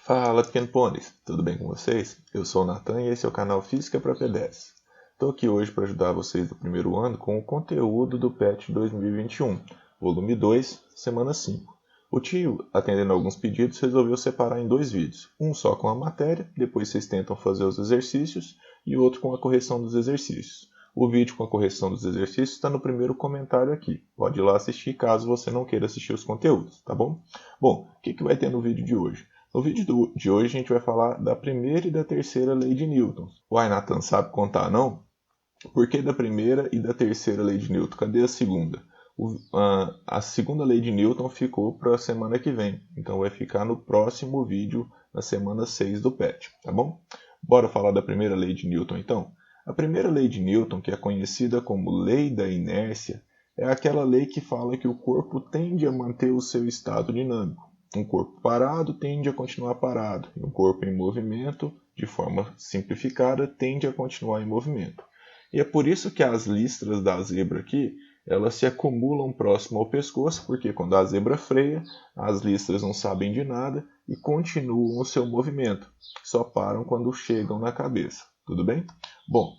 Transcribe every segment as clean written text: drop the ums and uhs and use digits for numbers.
Fala, pequeno pôneis, tudo bem com vocês? Eu sou o Nathan e esse é o canal Física para P10. Estou aqui hoje para ajudar vocês do primeiro ano com o conteúdo do PET 2021, volume 2, semana 5. O tio, atendendo a alguns pedidos, resolveu separar em dois vídeos, um só com a matéria, depois vocês tentam fazer os exercícios, e outro com a correção dos exercícios. O vídeo com a correção dos exercícios está no primeiro comentário aqui. Pode ir lá assistir caso você não queira assistir os conteúdos, tá bom? Bom, o que vai ter no vídeo de hoje? No vídeo de hoje a gente vai falar da primeira e da terceira lei de Newton. Uai, Nathan, sabe contar não? Por que da primeira e da terceira lei de Newton? Cadê a segunda? A segunda lei de Newton ficou para a semana que vem. Então vai ficar no próximo vídeo, na semana 6 do PET, tá bom? Bora falar da primeira lei de Newton então? A primeira lei de Newton, que é conhecida como lei da inércia, é aquela lei que fala que o corpo tende a manter o seu estado dinâmico. Um corpo parado tende a continuar parado, e um corpo em movimento, de forma simplificada, tende a continuar em movimento. E é por isso que as listras da zebra aqui, elas se acumulam próximo ao pescoço, porque quando a zebra freia, as listras não sabem de nada e continuam o seu movimento, só param quando chegam na cabeça. Tudo bem? Bom, o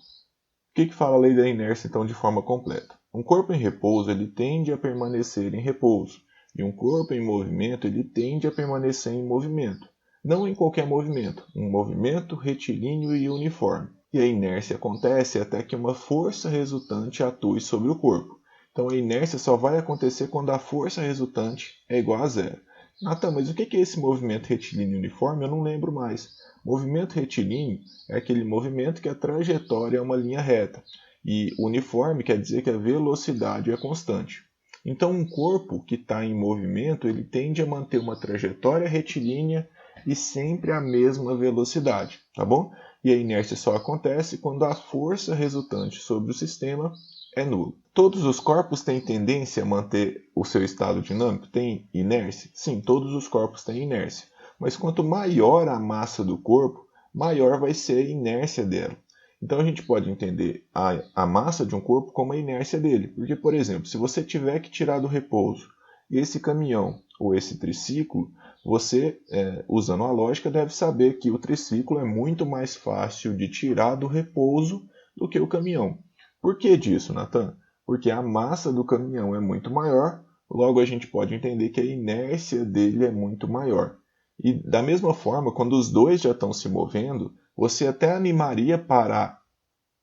que fala a lei da inércia então de forma completa? Um corpo em repouso ele tende a permanecer em repouso, e um corpo em movimento ele tende a permanecer em movimento. Não em qualquer movimento, um movimento retilíneo e uniforme. E a inércia acontece até que uma força resultante atue sobre o corpo. Então a inércia só vai acontecer quando a força resultante é igual a zero. Nathan, mas o que é esse movimento retilíneo uniforme? Eu não lembro mais. Movimento retilíneo é aquele movimento que a trajetória é uma linha reta. E uniforme quer dizer que a velocidade é constante. Então um corpo que está em movimento ele tende a manter uma trajetória retilínea e sempre a mesma velocidade, tá bom? E a inércia só acontece quando a força resultante sobre o sistema é nula. Todos os corpos têm tendência a manter o seu estado dinâmico? Tem inércia? Sim, todos os corpos têm inércia. Mas quanto maior a massa do corpo, maior vai ser a inércia dela. Então a gente pode entender a massa de um corpo como a inércia dele. Porque, por exemplo, se você tiver que tirar do repouso esse caminhão ou esse triciclo, você, usando a lógica, deve saber que o triciclo é muito mais fácil de tirar do repouso do que o caminhão. Por que disso, Nathan? Porque a massa do caminhão é muito maior, logo a gente pode entender que a inércia dele é muito maior. E da mesma forma, quando os dois já estão se movendo, você até animaria parar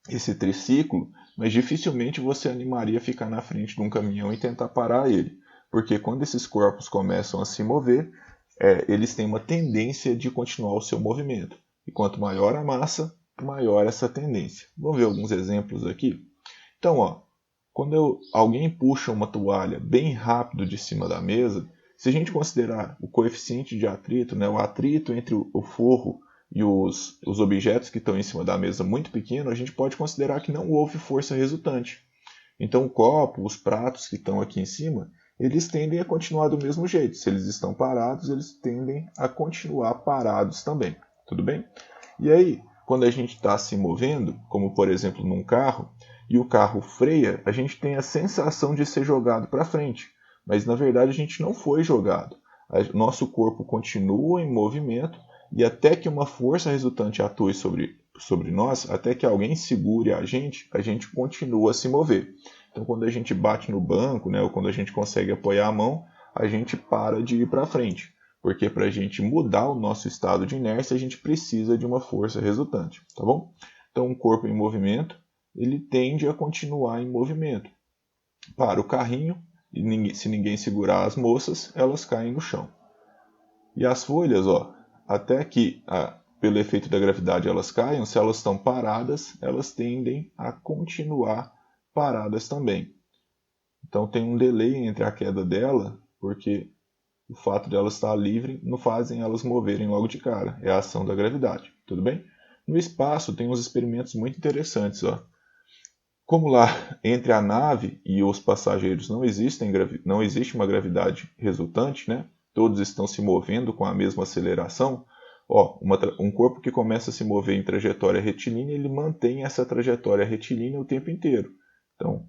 esse triciclo, mas dificilmente você animaria ficar na frente de um caminhão e tentar parar ele. Porque quando esses corpos começam a se mover, eles têm uma tendência de continuar o seu movimento. E quanto maior a massa, maior essa tendência. Vamos ver alguns exemplos aqui? Então, quando alguém puxa uma toalha bem rápido de cima da mesa, se a gente considerar o coeficiente de atrito, o atrito entre o forro e os objetos que estão em cima da mesa muito pequeno, a gente pode considerar que não houve força resultante. Então o copo, os pratos que estão aqui em cima, eles tendem a continuar do mesmo jeito. Se eles estão parados, eles tendem a continuar parados também. Tudo bem? E aí, quando a gente está se movendo, como por exemplo num carro, e o carro freia, a gente tem a sensação de ser jogado para frente. Mas na verdade a gente não foi jogado. Nosso corpo continua em movimento e até que uma força resultante atue sobre nós, até que alguém segure a gente continua a se mover. Então quando a gente bate no banco, ou quando a gente consegue apoiar a mão, a gente para de ir para frente. Porque para a gente mudar o nosso estado de inércia, a gente precisa de uma força resultante, tá bom? Então um corpo em movimento, ele tende a continuar em movimento. Para o carrinho, e se ninguém segurar as moças, elas caem no chão. E as folhas, até que pelo efeito da gravidade elas caiam, se elas estão paradas, elas tendem a continuar paradas também. Então tem um delay entre a queda dela, porque o fato de ela estar livre não fazem elas moverem logo de cara. É a ação da gravidade, tudo bem? No espaço tem uns experimentos muito interessantes. Como lá entre a nave e os passageiros não existe uma gravidade resultante, todos estão se movendo com a mesma aceleração, um corpo que começa a se mover em trajetória retilínea, ele mantém essa trajetória retilínea o tempo inteiro. Então,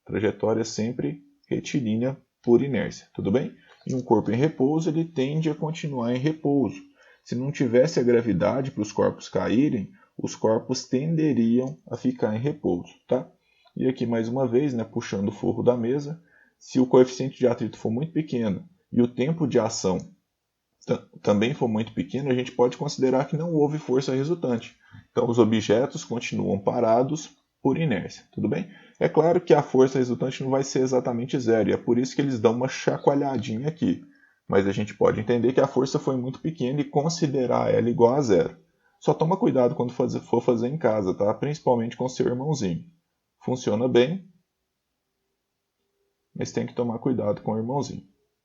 trajetória sempre retilínea por inércia, tudo bem? E um corpo em repouso, ele tende a continuar em repouso. Se não tivesse a gravidade para os corpos caírem, os corpos tenderiam a ficar em repouso, tá? E aqui mais uma vez, né, puxando o forro da mesa, se o coeficiente de atrito for muito pequeno e o tempo de ação também for muito pequeno, a gente pode considerar que não houve força resultante. Então os objetos continuam parados por inércia, tudo bem? É claro que a força resultante não vai ser exatamente zero, e é por isso que eles dão uma chacoalhadinha aqui. Mas a gente pode entender que a força foi muito pequena e considerar ela igual a zero. Só toma cuidado quando for fazer em casa, tá? Principalmente com seu irmãozinho. Funciona bem, mas tem que tomar cuidado com o irmãozinho.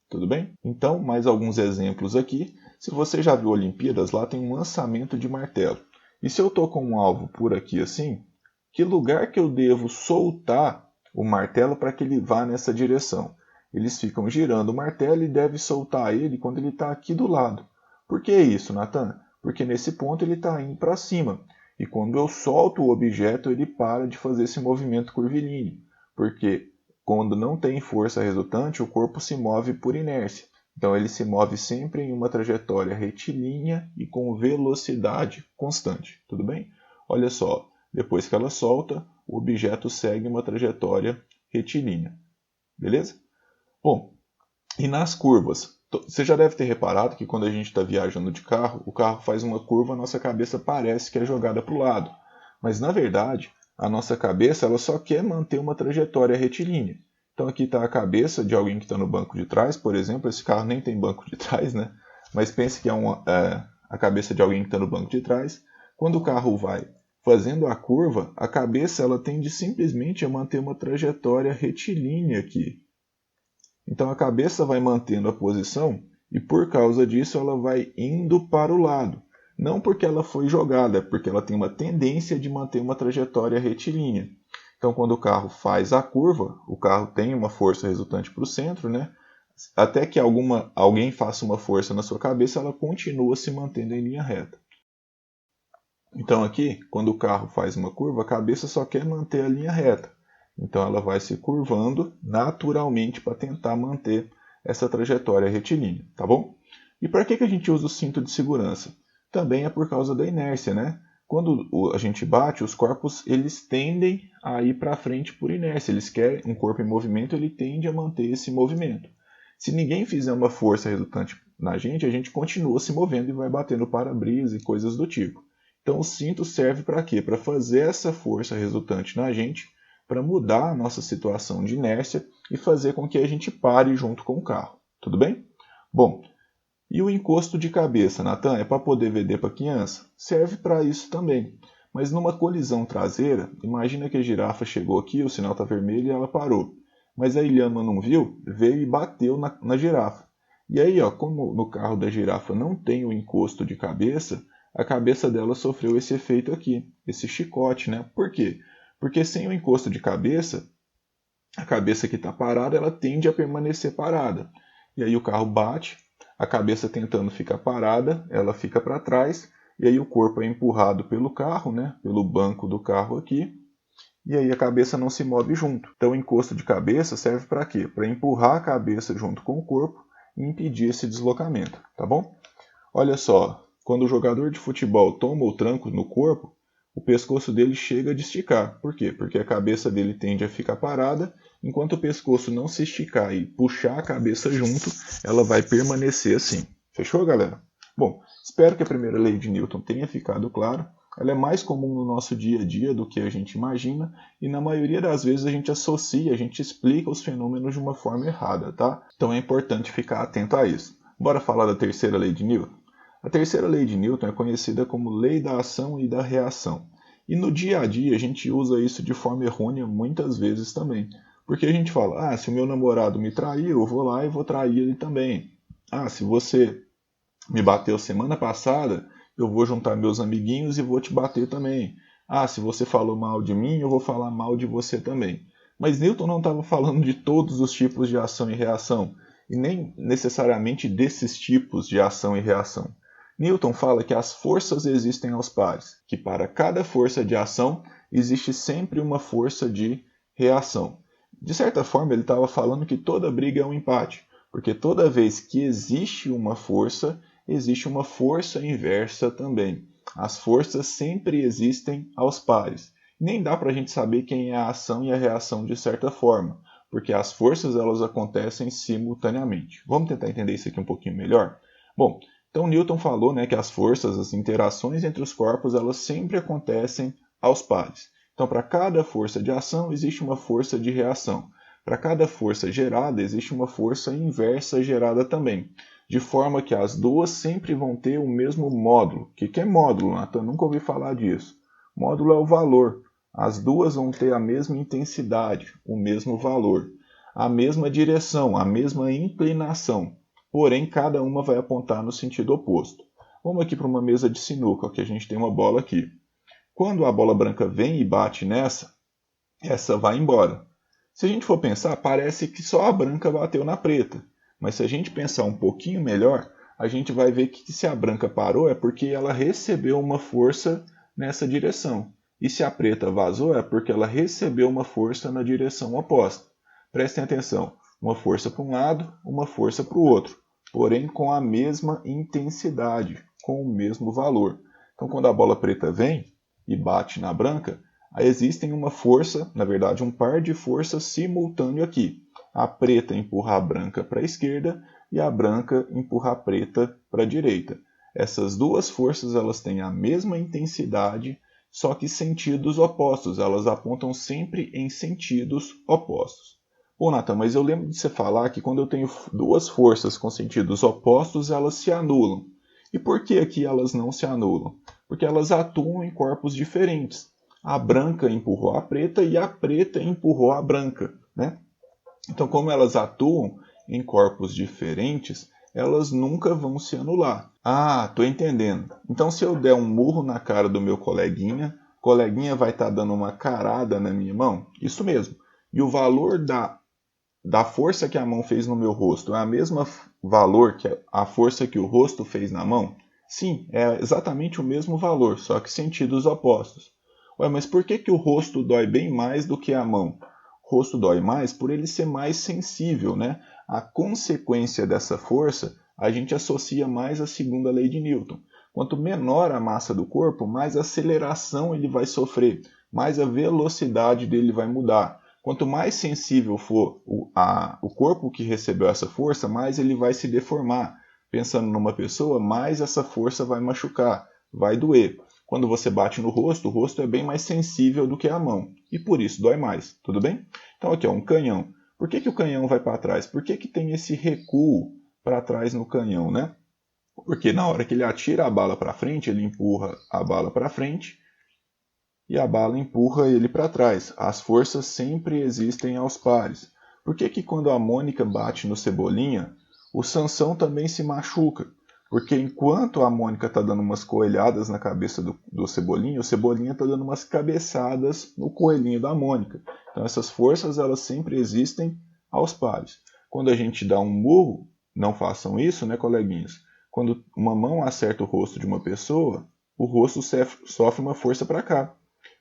Tudo bem? Então, mais alguns exemplos aqui. Se você já viu Olimpíadas, lá tem um lançamento de martelo. E se eu estou com um alvo por aqui assim, que lugar que eu devo soltar o martelo para que ele vá nessa direção? Eles ficam girando o martelo e deve soltar ele quando ele está aqui do lado. Por que isso, Nathan? Porque nesse ponto ele está indo para cima. E quando eu solto o objeto, ele para de fazer esse movimento curvilíneo. Porque quando não tem força resultante, o corpo se move por inércia. Então ele se move sempre em uma trajetória retilínea e com velocidade constante. Tudo bem? Olha só, depois que ela solta, o objeto segue uma trajetória retilínea. Beleza? Bom, e nas curvas? Você já deve ter reparado que quando a gente está viajando de carro, o carro faz uma curva, a nossa cabeça parece que é jogada para o lado. Mas na verdade, a nossa cabeça ela só quer manter uma trajetória retilínea. Então aqui está a cabeça de alguém que está no banco de trás, por exemplo. Esse carro nem tem banco de trás, né? Mas pense que é a cabeça de alguém que está no banco de trás. Quando o carro vai fazendo a curva, a cabeça ela tende simplesmente a manter uma trajetória retilínea aqui. Então a cabeça vai mantendo a posição e por causa disso ela vai indo para o lado. Não porque ela foi jogada, é porque ela tem uma tendência de manter uma trajetória retilínea. Então, quando o carro faz a curva, o carro tem uma força resultante para o centro, né? Até que alguém faça uma força na sua cabeça, ela continua se mantendo em linha reta. Então, aqui, quando o carro faz uma curva, a cabeça só quer manter a linha reta. Então, ela vai se curvando naturalmente para tentar manter essa trajetória retilínea, tá bom? E para que a gente usa o cinto de segurança? Também é por causa da inércia, né? Quando a gente bate, os corpos eles tendem a ir para frente por inércia. Eles querem um corpo em movimento, ele tende a manter esse movimento. Se ninguém fizer uma força resultante na gente, a gente continua se movendo e vai bater no para-brisa e coisas do tipo. Então o cinto serve para quê? Para fazer essa força resultante na gente, para mudar a nossa situação de inércia e fazer com que a gente pare junto com o carro. Tudo bem? Bom, e o encosto de cabeça, Nathan, é para poder vender para criança? Serve para isso também. Mas numa colisão traseira, imagina que a girafa chegou aqui, o sinal está vermelho e ela parou. Mas a ilhama não viu, veio e bateu na girafa. E aí, ó, como no carro da girafa não tem o encosto de cabeça, a cabeça dela sofreu esse efeito aqui, esse chicote, né? Por quê? Porque sem o encosto de cabeça, a cabeça que está parada, ela tende a permanecer parada. E aí o carro bate, a cabeça tentando ficar parada, ela fica para trás, e aí o corpo é empurrado pelo carro, né? Pelo banco do carro aqui, e aí a cabeça não se move junto. Então o encosto de cabeça serve para quê? Para empurrar a cabeça junto com o corpo e impedir esse deslocamento, tá bom? Olha só, quando o jogador de futebol toma o tranco no corpo, o pescoço dele chega a esticar. Por quê? Porque a cabeça dele tende a ficar parada, enquanto o pescoço não se esticar e puxar a cabeça junto, ela vai permanecer assim. Fechou, galera? Bom, espero que a primeira lei de Newton tenha ficado claro. Ela é mais comum no nosso dia a dia do que a gente imagina, e na maioria das vezes a gente associa, a gente explica os fenômenos de uma forma errada, tá? Então é importante ficar atento a isso. Bora falar da terceira lei de Newton? A terceira lei de Newton é conhecida como lei da ação e da reação. E no dia a dia a gente usa isso de forma errônea muitas vezes também. Porque a gente fala, se o meu namorado me traiu, eu vou lá e vou trair ele também. Se você me bateu semana passada, eu vou juntar meus amiguinhos e vou te bater também. Se você falou mal de mim, eu vou falar mal de você também. Mas Newton não estava falando de todos os tipos de ação e reação, e nem necessariamente desses tipos de ação e reação. Newton fala que as forças existem aos pares, que para cada força de ação existe sempre uma força de reação. De certa forma, ele estava falando que toda briga é um empate, porque toda vez que existe uma força, existe uma força inversa também. As forças sempre existem aos pares. Nem dá para a gente saber quem é a ação e a reação de certa forma, porque as forças elas acontecem simultaneamente. Vamos tentar entender isso aqui um pouquinho melhor? Bom, então Newton falou, né, que as forças, as interações entre os corpos, elas sempre acontecem aos pares. Então, para cada força de ação, existe uma força de reação. Para cada força gerada, existe uma força inversa gerada também. De forma que as duas sempre vão ter o mesmo módulo. O que é módulo, Nathan? Nunca ouvi falar disso. Módulo é o valor. As duas vão ter a mesma intensidade, o mesmo valor, a mesma direção, a mesma inclinação. Porém, cada uma vai apontar no sentido oposto. Vamos aqui para uma mesa de sinuca, que a gente tem uma bola aqui. Quando a bola branca vem e bate nessa, essa vai embora. Se a gente for pensar, parece que só a branca bateu na preta. Mas se a gente pensar um pouquinho melhor, a gente vai ver que se a branca parou é porque ela recebeu uma força nessa direção. E se a preta vazou é porque ela recebeu uma força na direção oposta. Prestem atenção, uma força para um lado, uma força para o outro, porém com a mesma intensidade, com o mesmo valor. Então quando a bola preta vem e bate na branca, existem uma força, na verdade um par de forças simultâneo aqui. A preta empurra a branca para a esquerda e a branca empurra a preta para a direita. Essas duas forças elas têm a mesma intensidade, só que sentidos opostos. Elas apontam sempre em sentidos opostos. Pô, Nathan, mas eu lembro de você falar que quando eu tenho duas forças com sentidos opostos, elas se anulam. E por que aqui elas não se anulam? Porque elas atuam em corpos diferentes. A branca empurrou a preta e a preta empurrou a branca, né? Então, como elas atuam em corpos diferentes, elas nunca vão se anular. Ah, estou entendendo. Então, se eu der um murro na cara do meu coleguinha, o coleguinha vai estar dando uma carada na minha mão? Isso mesmo. E o valor da força que a mão fez no meu rosto é o mesmo valor que a força que o rosto fez na mão? Sim, é exatamente o mesmo valor, só que sentidos opostos. Ué, mas por que o rosto dói bem mais do que a mão? O rosto dói mais por ele ser mais sensível, né? A consequência dessa força a gente associa mais à segunda lei de Newton. Quanto menor a massa do corpo, mais aceleração ele vai sofrer, mais a velocidade dele vai mudar. Quanto mais sensível for o corpo que recebeu essa força, mais ele vai se deformar. Pensando numa pessoa, mais essa força vai machucar, vai doer. Quando você bate no rosto, o rosto é bem mais sensível do que a mão. E por isso dói mais, tudo bem? Então aqui, ó, um canhão. Por que o canhão vai para trás? Por que tem esse recuo para trás no canhão, né? Porque na hora que ele atira a bala para frente, ele empurra a bala para frente e a bala empurra ele para trás. As forças sempre existem aos pares. Por que quando a Mônica bate no Cebolinha, o Sansão também se machuca? Porque enquanto a Mônica está dando umas coelhadas na cabeça do Cebolinha, o Cebolinha está dando umas cabeçadas no coelhinho da Mônica. Então essas forças elas sempre existem aos pares. Quando a gente dá um murro, não façam isso, né, coleguinhas? Quando uma mão acerta o rosto de uma pessoa, o rosto sofre uma força para cá.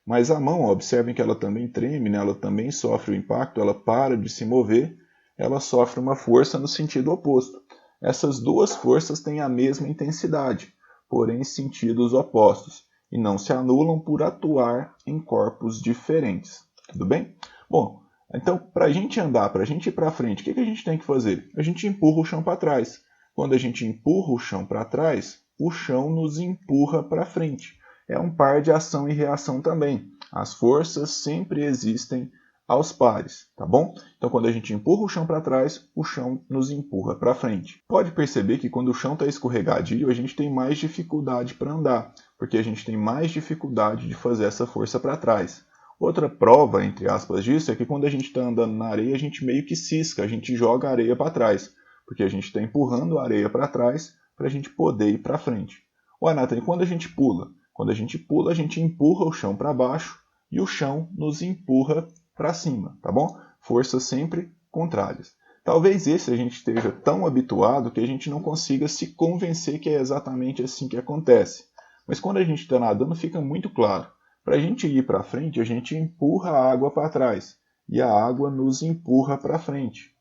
Mas a mão, observem que ela também treme, né? Ela também sofre o impacto, ela para de se mover, ela sofre uma força no sentido oposto. Essas duas forças têm a mesma intensidade, porém sentidos opostos, e não se anulam por atuar em corpos diferentes. Tudo bem? Bom, então para a gente andar, para a gente ir para frente, o que a gente tem que fazer? A gente empurra o chão para trás. Quando a gente empurra o chão para trás, o chão nos empurra para frente. É um par de ação e reação também. As forças sempre existem aos pares, tá bom? Então, quando a gente empurra o chão para trás, o chão nos empurra para frente. Pode perceber que quando o chão está escorregadio, a gente tem mais dificuldade para andar, porque a gente tem mais dificuldade de fazer essa força para trás. Outra prova, entre aspas, disso é que quando a gente está andando na areia, a gente meio que cisca, a gente joga a areia para trás, porque a gente está empurrando a areia para trás para a gente poder ir para frente. Ué, Nathan, e quando a gente pula? Quando a gente pula, a gente empurra o chão para baixo e o chão nos empurra para cima, tá bom? Forças sempre contrárias. Talvez esse a gente esteja tão habituado que a gente não consiga se convencer que é exatamente assim que acontece. Mas quando a gente está nadando, fica muito claro. Para a gente ir para frente, a gente empurra a água para trás e a água nos empurra para frente.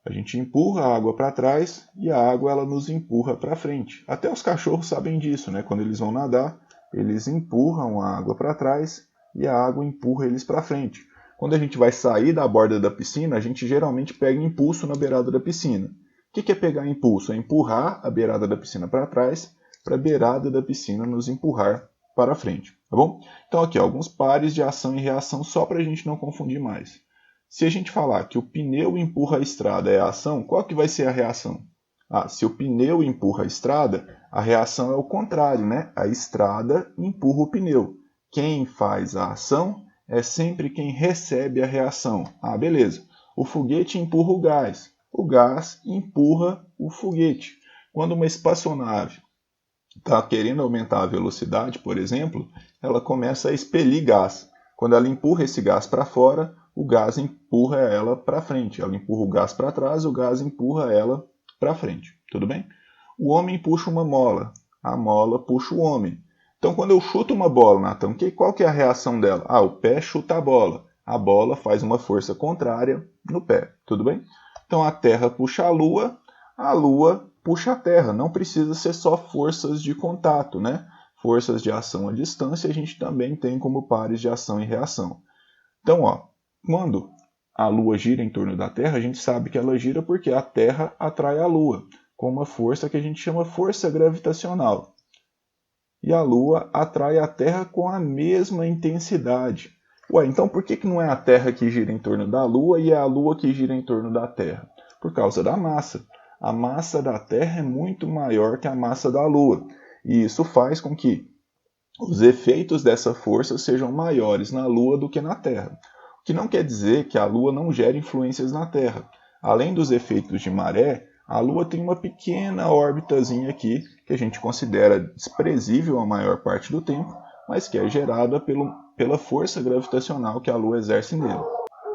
A gente empurra a água para trás e a água ela nos empurra para frente. Até os cachorros sabem disso, né? Quando eles vão nadar, eles empurram a água para trás e a água empurra eles para frente. Quando a gente vai sair da borda da piscina, a gente geralmente pega impulso na beirada da piscina. O que é pegar impulso? É empurrar a beirada da piscina para trás, para a beirada da piscina nos empurrar para frente, tá bom? Então aqui, alguns pares de ação e reação só para a gente não confundir mais. Se a gente falar que o pneu empurra a estrada é a ação, qual que vai ser a reação? Se o pneu empurra a estrada, a reação é o contrário, né? A estrada empurra o pneu. Quem faz a ação é sempre quem recebe a reação. Beleza. O foguete empurra o gás empurra o foguete. Quando uma espaçonave está querendo aumentar a velocidade, por exemplo, ela começa a expelir gás. Quando ela empurra esse gás para fora, o gás empurra ela para frente. Ela empurra o gás para trás, o gás empurra ela para frente. Tudo bem? O homem puxa uma mola, a mola puxa o homem. Então, quando eu chuto uma bola, Nathan, qual que é a reação dela? O pé chuta a bola faz uma força contrária no pé. Tudo bem? Então, a Terra puxa a Lua puxa a Terra. Não precisa ser só forças de contato, né? Forças de ação à distância a gente também tem como pares de ação e reação. Então, quando a Lua gira em torno da Terra, a gente sabe que ela gira porque a Terra atrai a Lua, com uma força que a gente chama força gravitacional. E a Lua atrai a Terra com a mesma intensidade. Então por que não é a Terra que gira em torno da Lua e é a Lua que gira em torno da Terra? Por causa da massa. A massa da Terra é muito maior que a massa da Lua. E isso faz com que os efeitos dessa força sejam maiores na Lua do que na Terra. O que não quer dizer que a Lua não gere influências na Terra. Além dos efeitos de maré, a Lua tem uma pequena órbitazinha aqui, que a gente considera desprezível a maior parte do tempo, mas que é gerada pela força gravitacional que a Lua exerce nele.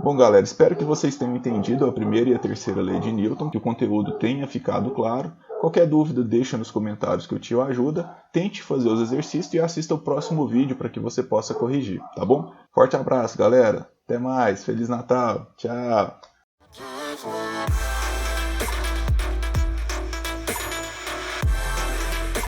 Bom, galera, espero que vocês tenham entendido a primeira e a terceira lei de Newton, que o conteúdo tenha ficado claro. Qualquer dúvida, deixa nos comentários que o tio ajuda. Tente fazer os exercícios e assista o próximo vídeo para que você possa corrigir, tá bom? Forte abraço, galera. Até mais. Feliz Natal. Tchau.